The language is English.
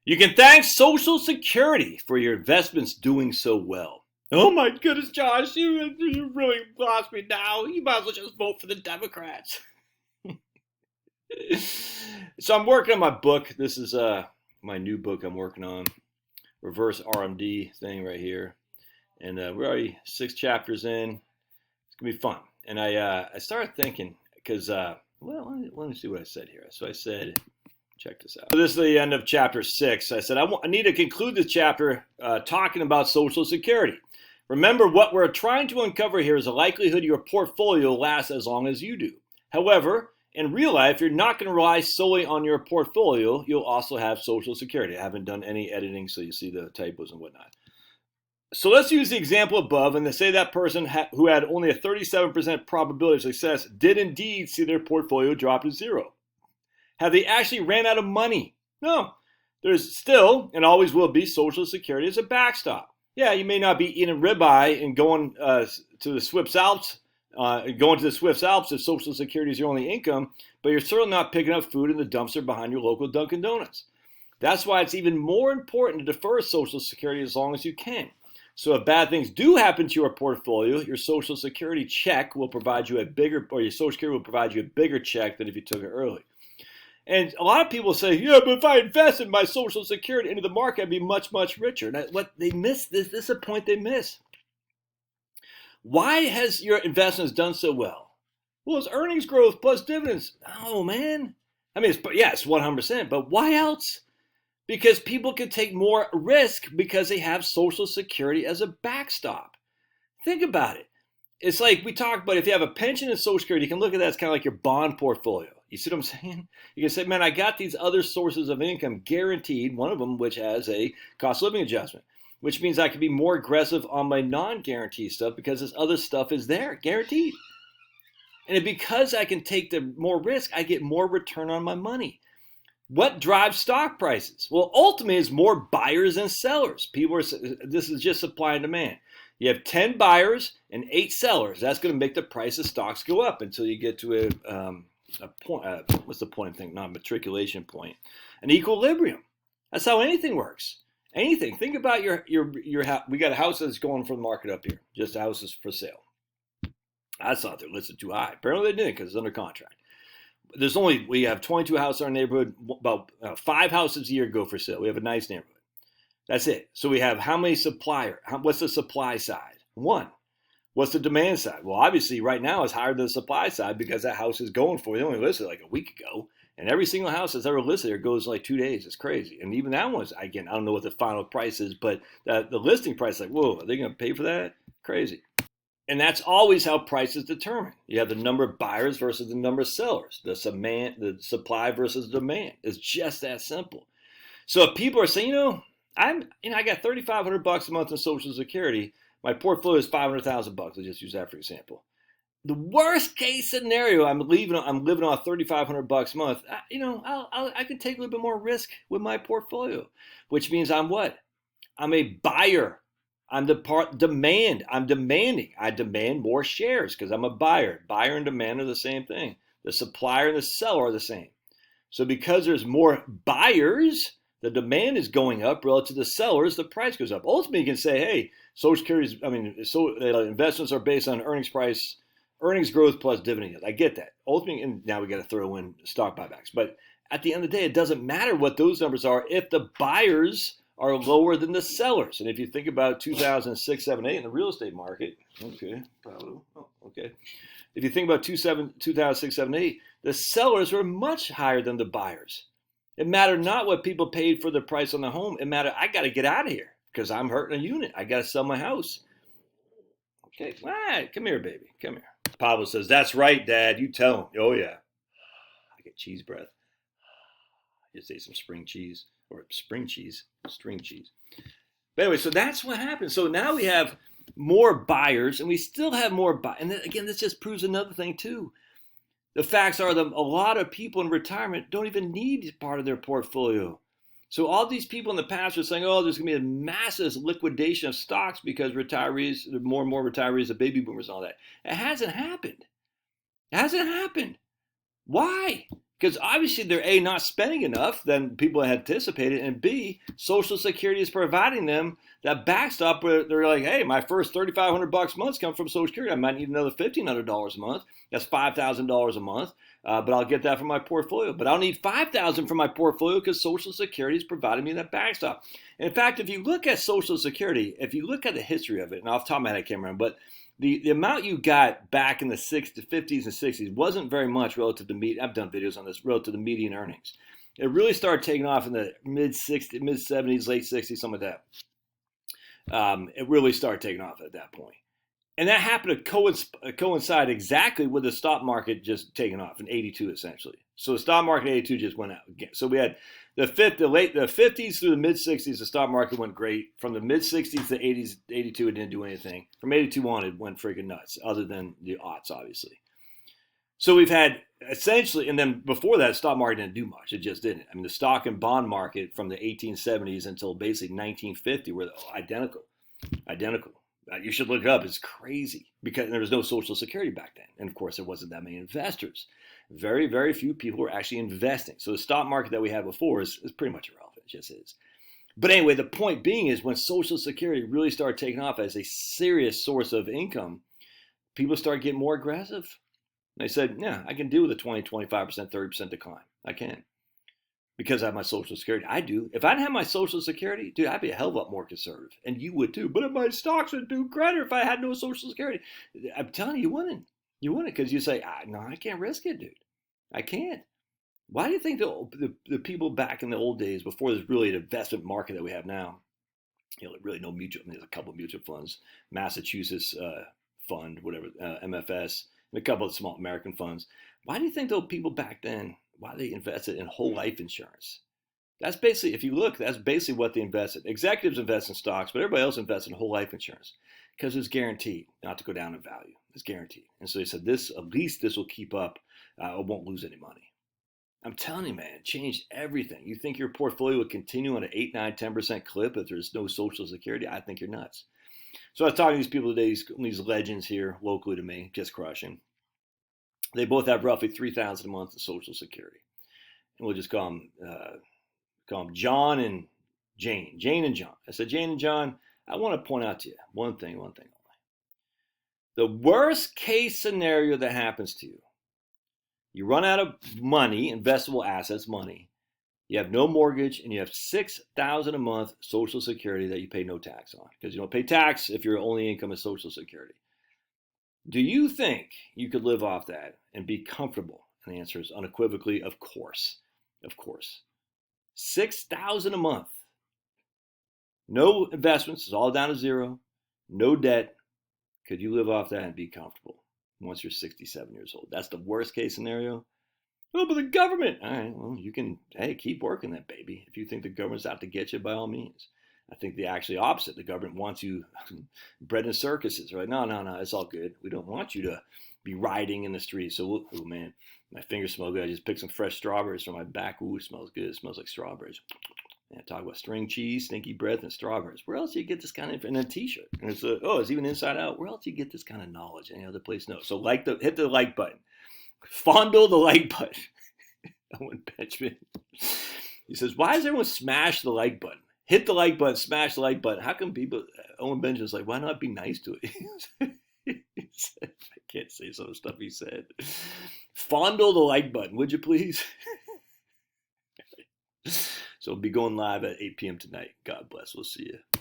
You can thank Social Security for your investments doing so well. Oh my goodness, Josh, you really lost me now. You might as well just vote for the Democrats. So I'm working on my book. This is my new book I'm working on. Reverse RMD thing right here. And we're already 6 chapters in. It's going to be fun. And I started thinking, because, let me see what I said here. So I said, check this out. So this is the end of chapter 6. I said, I need to conclude this chapter talking about Social Security. Remember, what we're trying to uncover here is the likelihood your portfolio lasts as long as you do. However, in real life, you're not going to rely solely on your portfolio. You'll also have Social Security. I haven't done any editing, so you see the typos and whatnot. So let's use the example above, and to say that person who had only a 37% probability of success did indeed see their portfolio drop to zero. Have they actually ran out of money? No. There's still, and always will be, Social Security as a backstop. Yeah, you may not be eating ribeye and going to the Swiss Alps, if Social Security is your only income, but you're certainly not picking up food in the dumpster behind your local Dunkin' Donuts. That's why it's even more important to defer Social Security as long as you can. So if bad things do happen to your portfolio, your Social Security check will provide you your Social Security will provide you a bigger check than if you took it early. And a lot of people say, yeah, but if I invested my Social Security into the market, I'd be much, much richer. And what they miss, this is a point they miss. Why has your investments done so well? Well, it's earnings growth plus dividends. Oh, man. I mean, it's 100%, but why else? Because people can take more risk because they have Social Security as a backstop. Think about it. It's like we talk about if you have a pension and Social Security, you can look at that as kind of like your bond portfolio. You see what I'm saying? You can say, man, I got these other sources of income guaranteed, one of them which has a cost of living adjustment, which means I can be more aggressive on my non-guaranteed stuff because this other stuff is there, guaranteed. And because I can take the more risk, I get more return on my money. What drives stock prices? Well, ultimately, it's more buyers than sellers. This is just supply and demand. You have 10 buyers and 8 sellers. That's going to make the price of stocks go up until you get to a point. What's the point thing? Non-matriculation point. An equilibrium. That's how anything works. Anything. Think about your house. We got a house that's going for the market up here. Just houses for sale. I thought they're listed too high. Apparently they didn't because it's under contract. We have 22 houses in our neighborhood. About 5 houses a year go for sale. We have a nice neighborhood. That's it. So we have how many supplier? What's the supply side? 1. What's the demand side? Well, obviously right now it's higher than the supply side because that house is going for. They only listed like a week ago. And every single house that's ever listed there goes like 2 days. It's crazy. And even that one's, again, I don't know what the final price is, but the listing price, like, whoa, are they going to pay for that? Crazy. And that's always how price is determined. You have the number of buyers versus the number of sellers. The supply versus demand. It's just that simple. So if people are saying, I got $3,500 a month in Social Security. My portfolio is $500,000. Let's just use that for example. The worst case scenario, I'm living on $3,500 a month. I can take a little bit more risk with my portfolio, which means I'm what? I'm a buyer. I'm demand. I'm demanding. I demand more shares because I'm a buyer. Buyer and demand are the same thing. The supplier and the seller are the same. So because there's more buyers, the demand is going up relative to the sellers, the price goes up. Ultimately, you can say, hey, Social Security's, investments are based on earnings growth plus dividend yield. I get that. Ultimately, and now we got to throw in stock buybacks. But at the end of the day, it doesn't matter what those numbers are if the buyers are lower than the sellers. And if you think about 2006, 7, 8 in the real estate market, okay. If you think about 2006, 7, 8, the sellers were much higher than the buyers. It mattered not what people paid for the price on the home. It mattered, I got to get out of here because I'm hurting a unit. I got to sell my house. Okay, all right, come here, baby. Come here. Pablo says, that's right, Dad. You tell him. Oh, yeah. I get cheese breath. Just ate some string cheese. But anyway, so that's what happened. So now we have more buyers, and we still have more buyers. And then, again, this just proves another thing, too. The facts are that a lot of people in retirement don't even need part of their portfolio. So all these people in the past are saying, oh, there's going to be a massive liquidation of stocks because retirees, more and more retirees, the baby boomers and all that. It hasn't happened. Why? Because obviously they're A, not spending enough than people had anticipated, and B, Social Security is providing them that backstop where they're like, hey, my first $3,500 a month come from Social Security. I might need another $1,500 a month. That's $5,000 a month, but I'll get that from my portfolio. But I'll need $5,000 from my portfolio because Social Security is providing me that backstop. And in fact, if you look at Social Security, if you look at the history of it, and off the top of my head I can't remember, but the amount you got back in the 50s and 60s wasn't very much relative to median. I've done videos on this relative to median earnings. It really started taking off in the mid 70s, late 60s, something like that. It really started taking off at that point. And that happened to coincide exactly with the stock market just taking off in 82, essentially. So the stock market in 82 just went out again. So we had the 50s through the mid 60s, the stock market went great. From the mid 60s to 80s, 82, it didn't do anything. From 82 on, it went freaking nuts, other than the aughts, obviously. So we've had essentially, and then before that, the stock market didn't do much. It just didn't. I mean, the stock and bond market from the 1870s until basically 1950 were identical. You should look it up. It's crazy because there was no Social Security back then. And of course, there wasn't that many investors. Very, very few people were actually investing. So the stock market that we had before is pretty much irrelevant. It just is. But anyway, the point being is when Social Security really started taking off as a serious source of income, people started getting more aggressive. They said, yeah, I can deal with a 20, 25%, 30% decline. I can. Because I have my Social Security. I do. If I didn't have my Social Security, dude, I'd be a hell of a lot more conservative. And you would too. But if my stocks would do better if I had no Social Security. I'm telling you, you wouldn't. You wouldn't because you say, no, I can't risk it, dude. I can't. Why do you think the people back in the old days, before there's really an investment market that we have now, really no mutual, there's a couple of mutual funds, Massachusetts fund, whatever, MFS, and a couple of small American funds. Why do you think those people back then, why they invested in whole life insurance? That's basically, if you look, that's basically what they invested. Executives invest in stocks, but everybody else invests in whole life insurance because it's guaranteed not to go down in value. It's guaranteed. And so they said, at least this will keep up. I won't lose any money. I'm telling you, man, it changed everything. You think your portfolio would continue on an 8, 9, 10% clip if there's no Social Security? I think you're nuts. So I was talking to these people today, these legends here locally to me, just crushing. They both have roughly $3,000 a month of Social Security. And we'll just call them John and Jane. Jane and John. I said, Jane and John, I want to point out to you one thing only. The worst case scenario that happens to you, you run out of money, investable assets, money. You have no mortgage, and you have $6,000 a month Social Security that you pay no tax on because you don't pay tax if your only income is Social Security. Do you think you could live off that and be comfortable? And the answer is unequivocally, of course. Of course. $6,000 a month. No investments. It's all down to zero. No debt. Could you live off that and be comfortable once you're 67 years old? That's the worst case scenario. Oh, but the government. All right, well, you can, keep working that, baby. If you think the government's out to get you, by all means. I think the actually opposite. The government wants you bred in circuses, right? No, it's all good. We don't want you to be riding in the streets. So, oh man, my fingers smell good. I just picked some fresh strawberries from my back. Ooh, it smells good. It smells like strawberries. And talk about string cheese, stinky breath, and strawberries. Where else do you get this kind of, and a t-shirt? And it's even inside out. Where else do you get this kind of knowledge? Any other place? No. So hit the like button. Fondle the like button. Owen Benjamin. He says, why does everyone smash the like button? Hit the like button, smash the like button. How come people, Owen Benjamin's like, why not be nice to it? He said, I can't say some of the stuff he said. Fondle the like button, would you please? So we'll be going live at 8 p.m. tonight. God bless. We'll see you.